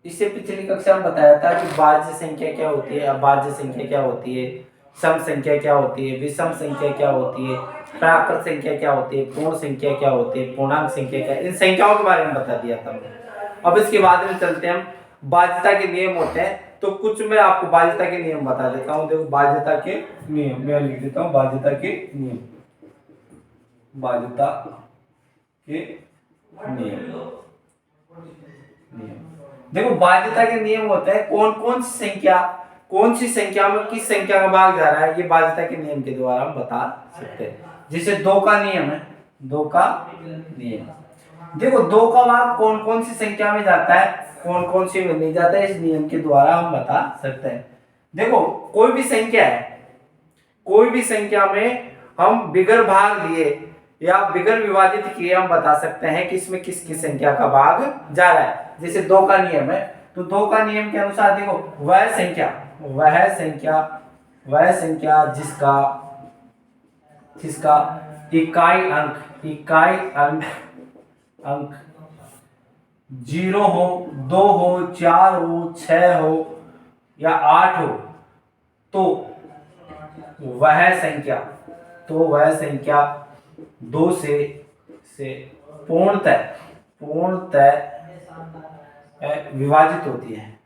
इससे पिछली कक्षा में बताया था कि भाज्य संख्या क्या होती है, अभाज्य संख्या क्या होती है, सम संख्या क्या होती है, विषम संख्या क्या होती है, प्राकृत संख्या क्या होती है, पूर्ण संख्या क्या होती है, पूर्णांक संख्या क्या, इन संख्याओं के बारे में बता दिया था मैंने। अब इसके बाद में चलते हैं हम, बाध्यता के नियम होते हैं, तो कुछ मैं आपको बाध्यता के नियम बता देता हूँ। देखो बाध्यता के नियम मैं लिख देता हूँ, बाध्यता के नियम, बाध्यता के नियम। देखो बाध्यता के नियम होते हैं, कौन सी संख्या में किस संख्या का भाग जा रहा है, ये बाध्यता के नियम के द्वारा हम बता सकते हैं। जैसे दो का नियम है, दो का नियम, देखो दो का भाग कौन कौन सी संख्या में जाता है, कौन कौन सी में नहीं जाता है, इस नियम के द्वारा हम बता सकते हैं। देखो कोई भी संख्या है, कोई भी संख्या में हम बिगर भाग दिए या बिगर विभाजित किए हम बता सकते हैं कि इसमें किस किस संख्या का भाग जा रहा है। जैसे दो का नियम है, तो दो का नियम के अनुसार देखो वह संख्या जिसका जिसका इकाई अंक 0 हो, 2 हो, 4 हो, 6 हो या 8 हो, तो वह संख्या दो से पूर्णतः विभाजित होती है,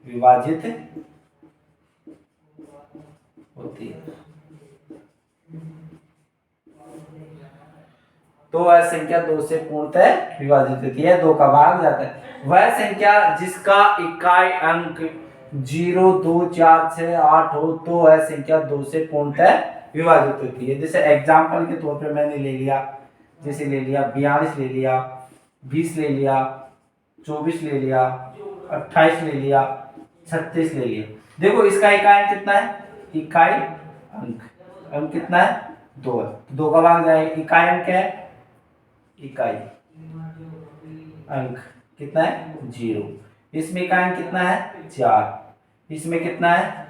तो वह संख्या दो से पूर्णतः विभाजित होती है, दो का भाग जाता है। वह संख्या जिसका इकाई अंक 0, 2, 4, 6, 8 हो, तो वह संख्या दो से पूर्णतः विभाजित होती है। जैसे एग्जाम्पल के तौर पे मैंने ले लिया, जैसे ले लिया 42 ले लिया, 20 ले लिया, 24 ले लिया, 28 ले लिया, 36 ले लिया। देखो इसका इकाई अंक कितना है, इकाई अंक कितना है, 2 है, दो का भाग जाएगा, इकाई अंक है, इकाई अंक कितना है 0, इसमें इकाई अंक कितना है 4, इसमें कितना है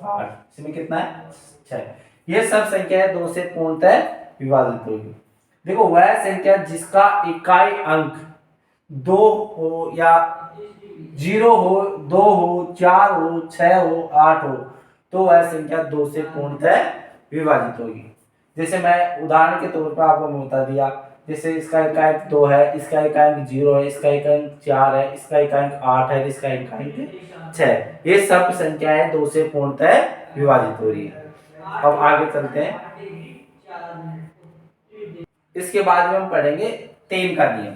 8, इसमें कितना है 6। ये सब संख्याएं दो से पूर्णतः विभाजित होगी। देखो वह संख्या जिसका इकाई अंक 2 हो या 0 हो, 2 हो, 4 हो, 6 हो, 8 हो, तो वह संख्या दो से पूर्णतः विभाजित होगी। जैसे मैं उदाहरण के तौर पर आपको बता दिया, जैसे इसका इकाई 2 है, इसका इकाई 0 है, इसका इकाई 4 है, इसका इकाई 8 है, इसका इकाई 6। ये सब संख्याएं दो से पूर्णतः विभाजित हो रही है। अब आगे चलते हैं, इसके बाद में हम पढ़ेंगे 3 का नियम।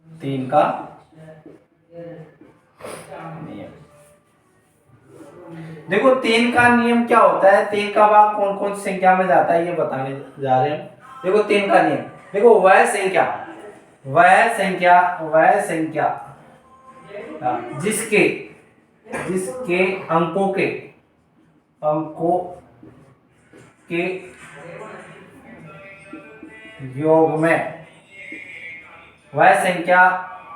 तीन का नियम, देखो 3 का नियम क्या होता है, 3 का भाग कौन कौन सी संख्या में जाता है ये बताने जा रहे हैं। देखो 3 का नियम, देखो वह संख्या जिसके जिसके अंकों के योग में, वह संख्या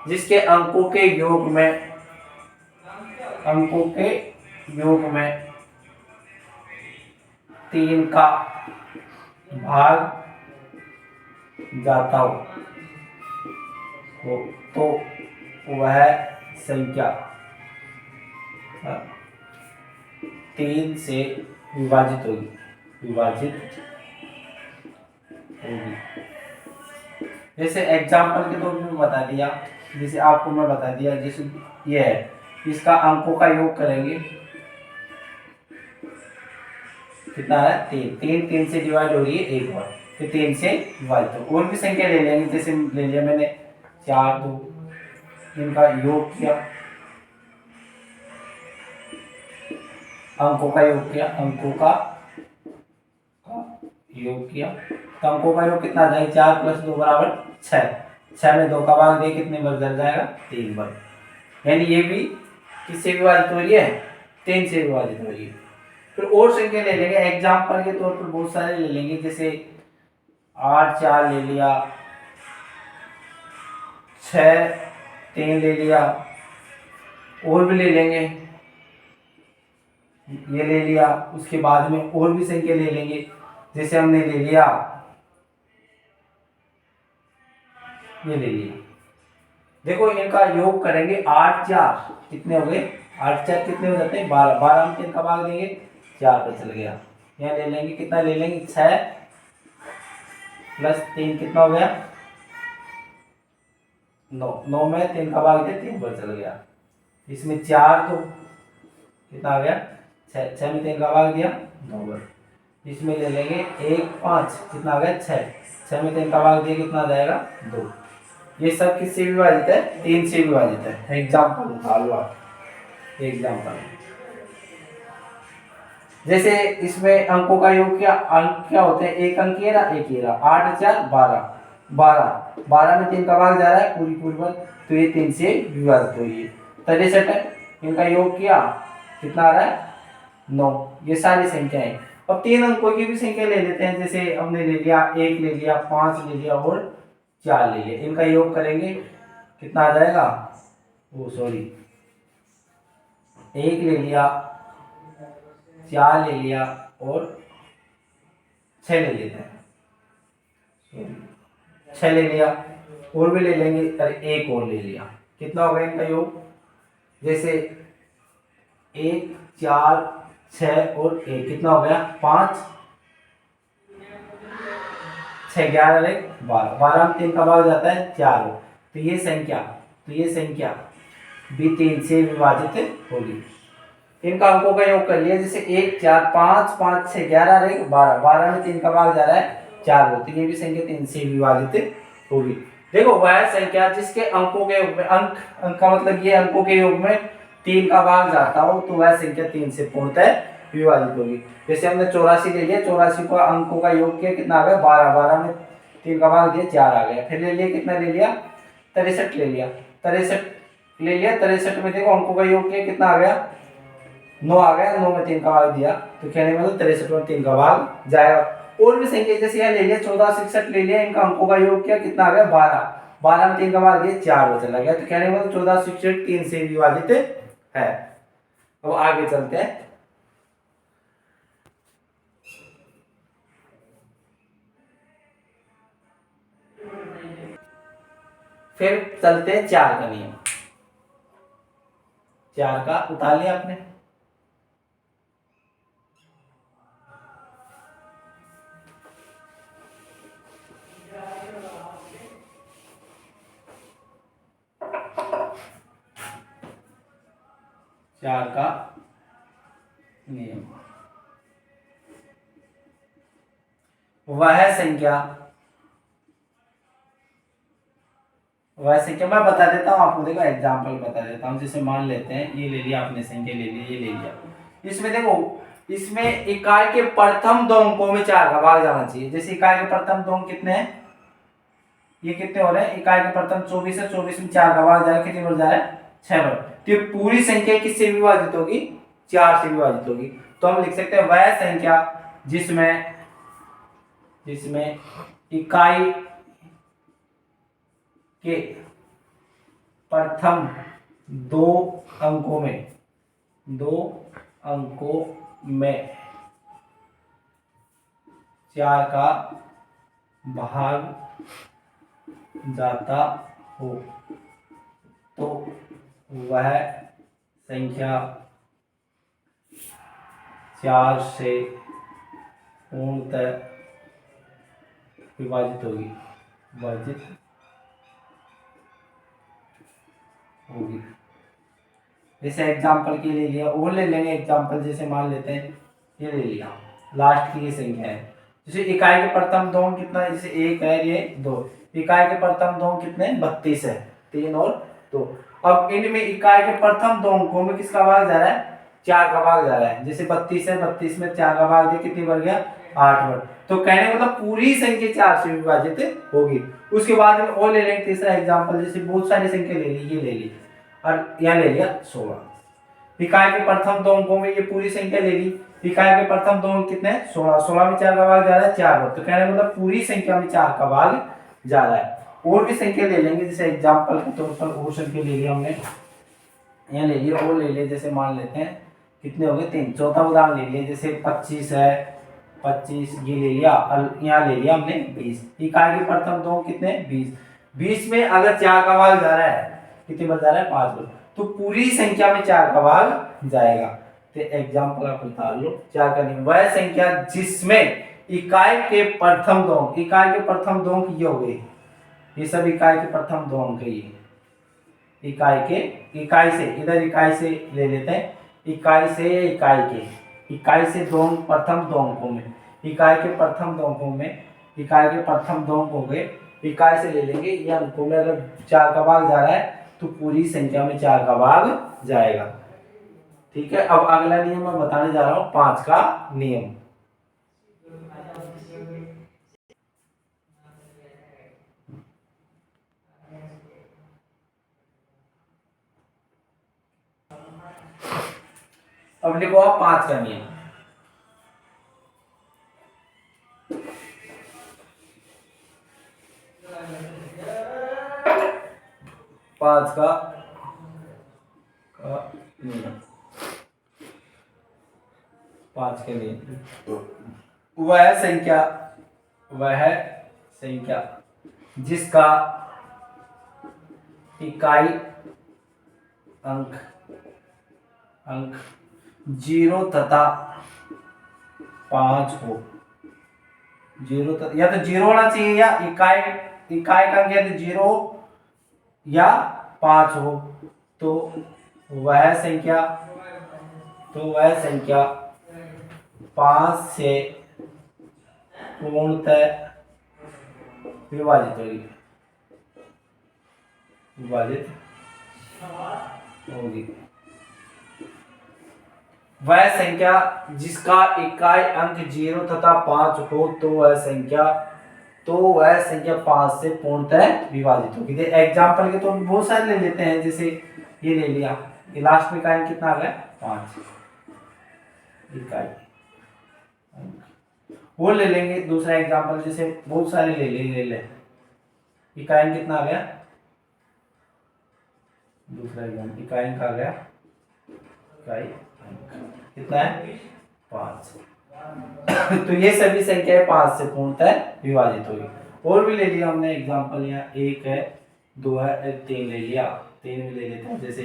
जिसके अंकों के योग में 3 का भाग जाता हो, तो वह संख्या 3 से विभाजित होगी। जैसे एग्जाम्पल के तौर पर बता दिया, जैसे आपको मैं बता दिया, जैसे ये है, इसका अंकों का योग करेंगे, कितना है 3, 3 से डिवाइड हो रही है एक बार, फिर 3 से विभाजित हो। और भी संख्या ले लेंगे, जैसे ले लिया मैंने 4, 2, इनका योग किया, अंकों का योग किया, तो अंकों का योग कितना आ जाएगा, 4 + 2 = 6। 6 में 2 का भाग दे कितने बार जल जाएगा, 3 बार। यानी ये भी किससे विभाजित हो रही है, 3 से विभाजित हो रही है। फिर और संख्या ले लेंगे, एग्जाम्पल के तौर पर बहुत सारे ले लेंगे, जैसे 8, 4 ले लिया, 6, 3 ले लिया, और भी ले लेंगे, ये ले लिया। उसके बाद में और भी संख्या ले लेंगे, जैसे हमने ले लिया ये ले लिया। देखो इनका योग करेंगे 8 4 कितने हो गए, 8 4 कितने हो जाते हैं 12, 12 में 3 का भाग देंगे 4 पे चल गया। यहाँ ले लेंगे कितना ले लेंगे 6 प्लस 3 कितना हो गया 9, 9 में 3 का भाग दिया 3 पर चल गया। इसमें 4 तो कितना आ गया 6, 6 में 3 का भाग दिया 9 पर। इसमें ले लेंगे 1 5 कितना आ गया 6, 6 में 3 का भाग दिया कितना आ जाएगा 2। ये सब किससे विभाजित है 3 से विभाजित है। एग्जाम्पल उठा लो आप, एग्जाम्पल जैसे इसमें अंकों का योग क्या, अंक क्या होते हैं, एक अंक ये रहा एक ये रहा, 8 4 12, 12 12 में 3 का भाग जा रहा है पूरी पूरी पर, तो ये 3 से विभाजित हुई है। 63 है, इनका योग किया कितना आ रहा है 9। ये सारी संख्याएं। अब 3 अंकों की भी संख्या ले लेते हैं, जैसे हमने ले लिया 1 ले लिया 5 ले लिया और 4 ले लिया। इनका योग करेंगे कितना आ जाएगा, वो सॉरी 1 ले लिया 4 ले लिया और 6 ले लेते हैं, 6 ले लिया और भी ले लेंगे, अरे 1 और ले लिया। कितना हो गया इनका योग, जैसे 1 4 6 और 1 कितना हो गया 5 6 11 1 12, 12 में 3 का भाग जाता है 4। तो ये संख्या भी 3 से विभाजित होगी। इनका अंकों का योग कर लिया, जैसे 1 4 5 5 6 11 1 12, 12 में 3 का भाग जा रहा है 4, तो ये भी संख्या 3 से विभाजित होगी। देखो वह संख्या जिसके अंकों के योग में अंक का मतलब ये अंकों के योग में 3 का भाग जाता हो तो वह संख्या 3 से पूर्णतः विभाजित होगी। जैसे हमने 84 ले लिया, 84 को अंकों का योग किया कितना आ गया 12, 12 में 3 का भाग दिया 4 आ गया। फिर ले लिया कितना ले लिया 63 ले लिया, 63 ले लिया, 63 में देखो अंकों का योग किया कितना आ गया 9 आ गया, 9 में 3 का भाग दिया, तो कहने मतलब 63 में 3 का भाग जाएगा। और भी संख्या जैसे यहाँ ले लिया 14 66 ले लिया, इनका अंकों का योग किया कितना आ गया 12, 12 में 3 का भाग दिया 4 चला गया, तो कहने मतलब 14 66 3 से विभाजित है। अब आगे चलते हैं, फिर चलते हैं 4 का नियम। 4 का उतार लिया आपने, चार का नियम, वह संख्या मैं बता देता हूँ आपको, देखो एग्जांपल बता देता हूँ। जैसे मान लेते हैं ये ले लिया आपने संख्या ले लिया, ये ले लिया, इसमें देखो इसमें इकाई के प्रथम 2 अंकों में 4 का भाग जाना चाहिए। जैसे इकाई के प्रथम 2 अंक कितने हैं, ये कितने हो रहे हैं, इकाई के प्रथम 24 है, 24 में 4 का भाग जा रहा है, कितने बार जा रहा है 6 बार। तो ये पूरी संख्या किससे विभाजित होगी 4 से विभाजित होगी। तो हम लिख सकते हैं वह संख्या जिसमें इकाई के प्रथम 2 अंकों में 4 का भाग जाता हो तो वह संख्या 4 से पूर्णतः विभाजित होगी। जैसे एग्जाम्पल के लिए लिया और ले लेंगे एग्जाम्पल, जैसे मान लेते हैं ये ले लिया, लास्ट की ये संख्या है। जैसे इकाई के प्रथम 2 अंक कितना है, जैसे 1 है ये 2, इकाई के प्रथम 2 अंक कितने 32 है, 3 और 2। अब इनमें इकाई के प्रथम 2 अंकों में किसका भाग जा रहा है 4 का भाग जा रहा है। जैसे 32 है, 32 में 4 का भाग दिया कितनी बार गया 8 बार। तो कहने मतलब पूरी संख्या 4 से विभाजित होगी। उसके बाद में और ले लेंगे तीसरा एग्जाम्पल, जैसे बहुत सारी संख्या ले ली, ये ले ली और यहाँ ले लिया 16। इकाई के प्रथम 2 अंकों में ये पूरी संख्या ले ली, इकाई के प्रथम 2 अंक कितने 16, 16 में 4 का भाग जा रहा है 4 बार। तो कहने मतलब पूरी संख्या में 4 का भाग जा रहा है। और भी संख्या ले लेंगे, जैसे एग्जाम्पल के तौर पर और संख्या ले लिया हमने, यहाँ ले लिया और ले लिया, जैसे मान लेते हैं कितने हो गए 3। चौथा उदाहरण ले लिया, जैसे 25 है, 25 ये ले लिया और यहाँ ले लिया हमने 20। इकाई के प्रथम 2 कितने 20, 20 में अगर 4 का भाग जा रहा है, कितनी बार जा रहा है? 5 बार, तो पूरी संख्या में 4 का भाग जाएगा। तो एग्जाम्पल आप निकाल लो। 4 का नियम, वह संख्या जिसमें इकाई के प्रथम दो अंक, इकाई के प्रथम दो अंक ये हो गए, ये सब इकाई के प्रथम दो अंक है। ये इकाई से इधर इकाई से ले लेते हैं, इकाई से दो अंक, प्रथम दो अंकों में, इकाई के प्रथम दो अंकों में, इकाई के प्रथम दो अंक हो गए, इकाई से ले लेंगे। ये अंकों में अगर 4 का भाग जा रहा है तो पूरी संख्या में 4 का भाग जाएगा। ठीक है, अब अगला नियम मैं बताने जा रहा हूं, 5 का नियम। अब लिखो आप 5 का नियम। पांच का नियम, 5 के नियम। वह संख्या जिसका इकाई अंक 0 तथा 5 हो, 0 या तो 0 होना चाहिए, या इकाई का अंक या तो 0 या 5 हो, तो वह संख्या 5 से पूर्णतः विभाजित होगी। वह संख्या जिसका इकाई अंक 0 तथा 5 हो, तो वह संख्या 5 से पूर्णतः विभाजित होगी। एग्जाम्पल के तो बहुत सारे ले लेते हैं, जैसे ये ले लिया, ये लास्ट में इकाई कितना आ गया? 5 इकाई। वो ले लेंगे दूसरा एग्जाम्पल, जैसे बहुत सारे ले ले इकाई कितना आ गया? दूसरा एग्जाम्पल इकाई का आ गया, इकाई कितना है? 5। तो ये सभी संख्याएं 5 से पूर्णतः विभाजित होगी। और भी ले लिया हमने एग्जाम्पल, यहाँ 1 है, 2 है, 3 ले लिया, 3 भी ले लेते हैं, जैसे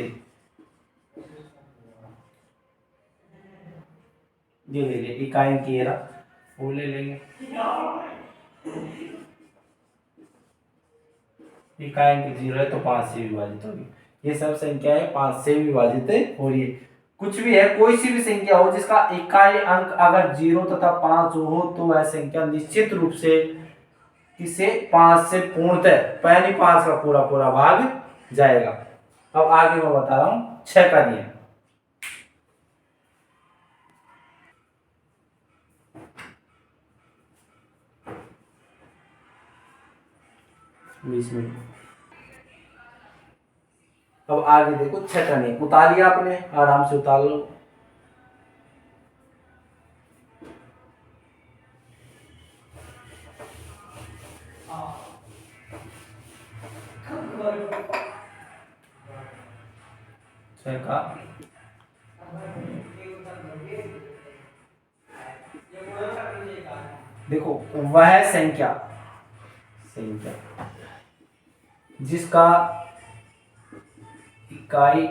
ये ले लिया इकाई की एरा, वो ले लेंगे, इकाई की 0 है तो 5 से विभाजित होगी। ये सब संख्याएं 5 से विभाजित हो रही है। कुछ भी है, कोई सी भी संख्या हो जिसका इकाई अंक अगर 0 तथा 5 हो, तो वह संख्या निश्चित रूप से किसे 5 से पूर्णतः पहले 5 का पूरा भाग जाएगा। अब आगे मैं बता रहा हूं 6 का नियम। अब आगे देखो 6 का नियम। उतार लिया आपने, आराम से उतार लो। का देखो, वह संख्या जिसका इकाई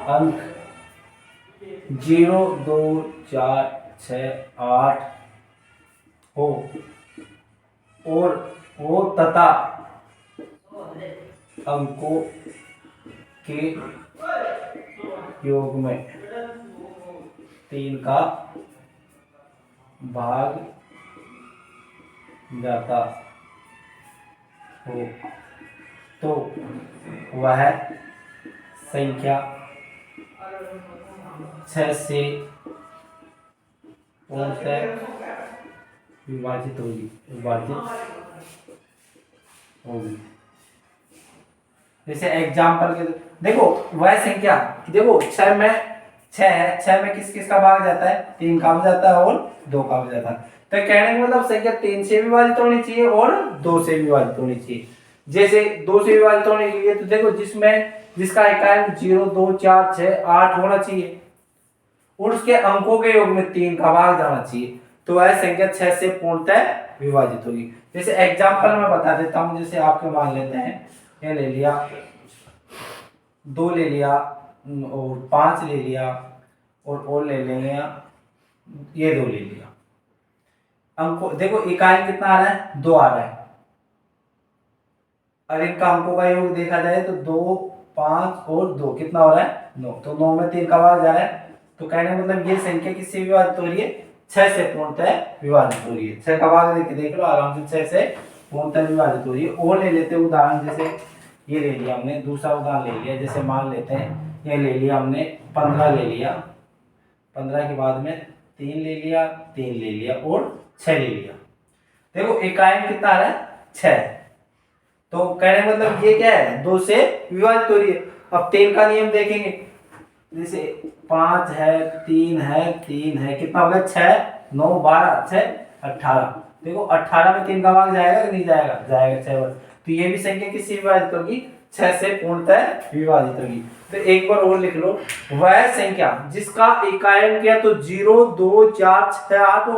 अंक 0, 2, 4, 6, 8 हो और तथा अंकों के योग में 3 का भाग जाता हो, तो वह संख्या 6 से पूर्णतः विभाजित होगी। जैसे एग्जाम्पल के देखो, वह संख्या देखो 6 में किस किस का भाग जाता है? 3 का भी जाता है और 2 का भी जाता है। तो कहने का मतलब संख्या 3 से विभाजित होनी चाहिए और 2 से विभाजित होनी चाहिए। जैसे 2 से विभाजित होने के लिए तो देखो, जिसका इकाई 0, 2, 4, 6, 8 होना चाहिए और उसके अंकों के योग में 3 का भाग जाना चाहिए, तो वह संख्या 6 से पूर्णतः विभाजित होगी। जैसे एग्जांपल मैं बता देता हूँ, जैसे आपके मान लेते हैं ये ले लिया 2 ले लिया और 5 ले लिया और ले लेंगे ये 2 ले लिया। अंको देखो इकाई कितना आ रहा है 2 आ रहा है, और इनका अंकों का योग देखा जाए तो 2 5 और 2 कितना हो रहा है 9। तो 9 में 3 का भाग जा रहा है, तो कहने का मतलब ये संख्या किससे विभाजित हो रही है 6 से पूर्णतः विभाजित हो रही है। 6 का भाग देख लो आराम से 6 से पूर्णतः विभाजित हो रही है। और ले लेते हैं उदाहरण, जैसे ये ले लिया हमने, दूसरा उदाहरण ले लिया, जैसे मान लेते हैं ये ले लिया हमने 15 ले लिया, 15 के बाद में 3 ले लिया, 3 ले लिया और 6 ले लिया। देखो इकाई में कितना आ रहा है 6, तो कहने का मतलब ये क्या है 2 से विभाजित हो रही है। अब 3 का नियम देखेंगे, जैसे 5 है 3 है 3 है, कितना हो गया 6 9 12 6 18। देखो 18 में 3 का भाग जाएगा कि नहीं जाएगा, जाएगा 6 बार। तो ये भी संख्या किससे विभाजित होगी 6 से पूर्णतः विभाजित होगी। तो एक बार और लिख लो, वह संख्या जिसका इकाई अंक या तो 0 2 4 6 8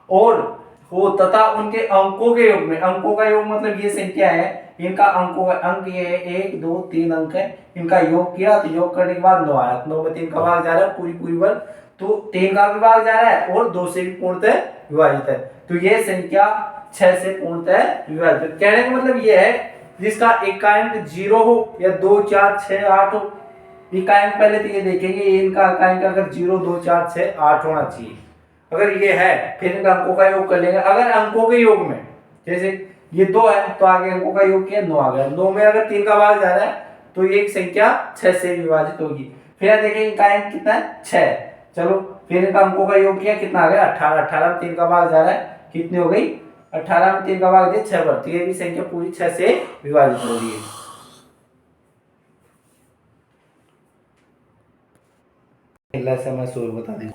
और हो तथा उनके अंकों के योग में, अंकों का योग मतलब ये संख्या है, इनका अंकों का अंक ये है 1 2 3 अंक है, इनका योग किया तो योग करने के बाद 9 आया, 9 में 3 का भाग जा रहा है पूरी वर्ग, तो 3 का भी भाग जा रहा है और 2 से भी पूर्णतः विभाजित है। तो ये संख्या 6 से पूर्णतः विभाजित है। कहने का मतलब ये है जिसका इकाई अंक 0 हो या 2 4 6 8 हो। इकाई अंक पहले तो ये देखेंगे इनका इकाई अंक अगर 0 2 4 6 8 होना चाहिए, अगर ये है फिर इनका अंकों का योग कर लेंगे। अगर अंकों के योग में जैसे ये 2 है तो आगे अंकों का योग किया 9 आ गया, 9 में अगर 3 का भाग जा रहा है तो ये एक संख्या 6 से विभाजित होगी। फिर देखेंगे इनका अंक कितना है 6, चलो फिर इनका अंकों का योग किया कितना आ गया 18, 18 में 3 का भाग जा रहा है कितनी हो गई 18 में 3 का भाग दिया 6 बार, तो ये भी संख्या पूरी 6 से विभाजित हो रही है। अगला समय सूर्य बता दें।